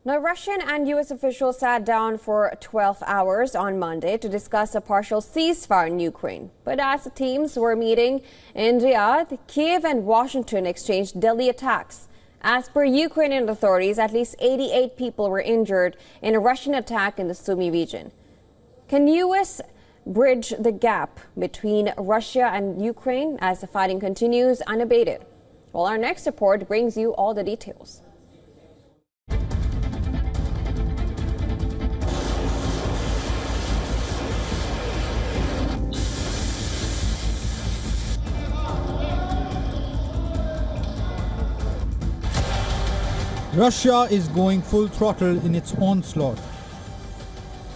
Now, Russian and U.S. officials sat down for 12 hours on Monday to discuss a partial ceasefire in Ukraine. But as the teams were meeting in Riyadh, Kiev and Washington exchanged deadly attacks. As per Ukrainian authorities, at least 88 people were injured in a Russian attack in the Sumy region. Can U.S. bridge the gap between Russia and Ukraine as the fighting continues unabated? Well, our next report brings you all the details. Russia is going full throttle in its onslaught,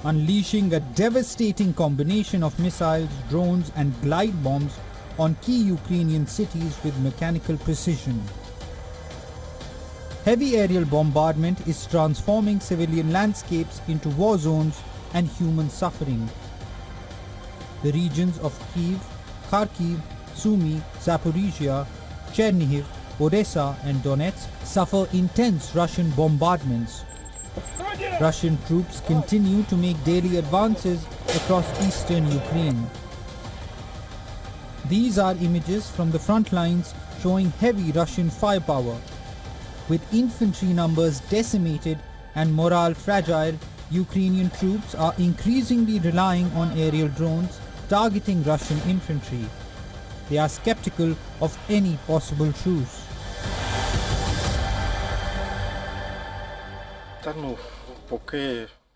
unleashing a devastating combination of missiles, drones and glide bombs on key Ukrainian cities with mechanical precision. Heavy aerial bombardment is transforming civilian landscapes into war zones and human suffering. The regions of Kyiv, Kharkiv, Sumy, Zaporizhia, Chernihiv, Odessa and Donetsk suffer intense Russian bombardments. Russian troops continue to make daily advances across eastern Ukraine. These are images from the front lines showing heavy Russian firepower. With infantry numbers decimated and morale fragile, Ukrainian troops are increasingly relying on aerial drones targeting Russian infantry. They are skeptical of any possible truce.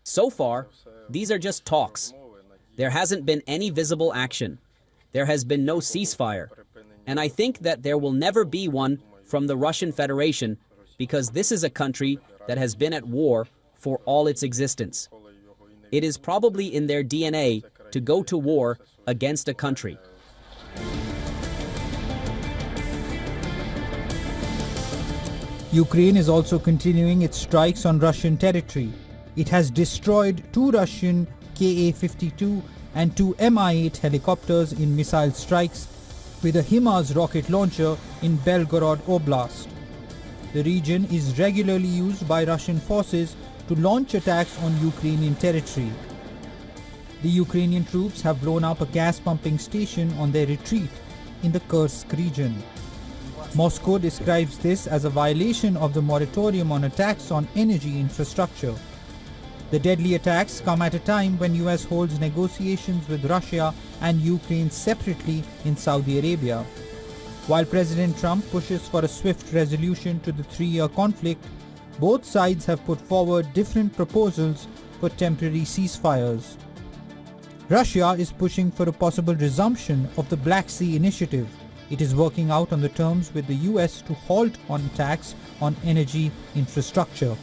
So far, these are just talks. There hasn't been any visible action. There has been no ceasefire. And I think that there will never be one from the Russian Federation because this is a country that has been at war for all its existence. It is probably in their DNA to go to war against a country. Ukraine is also continuing its strikes on Russian territory. It has destroyed 2 Russian Ka-52 and 2 Mi-8 helicopters in missile strikes with a HIMARS rocket launcher in Belgorod Oblast. The region is regularly used by Russian forces to launch attacks on Ukrainian territory. The Ukrainian troops have blown up a gas pumping station on their retreat in the Kursk region. Moscow describes this as a violation of the moratorium on attacks on energy infrastructure. The deadly attacks come at a time when US holds negotiations with Russia and Ukraine separately in Saudi Arabia. While President Trump pushes for a swift resolution to the 3-year conflict, both sides have put forward different proposals for temporary ceasefires. Russia is pushing for a possible resumption of the Black Sea Initiative. It is working out on the terms with the US to halt on attacks on energy infrastructure.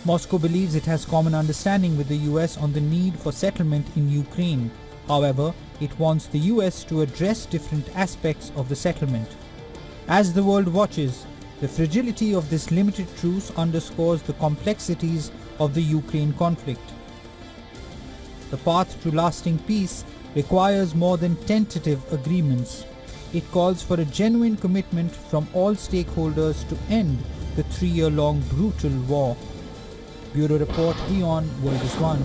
Moscow believes it has common understanding with the US on the need for settlement in Ukraine. However, it wants the US to address different aspects of the settlement. As the world watches, the fragility of this limited truce underscores the complexities of the Ukraine conflict. The path to lasting peace requires more than tentative agreements. It calls for a genuine commitment from all stakeholders to end the 3-year-long brutal war. Bureau Report, WION World is One.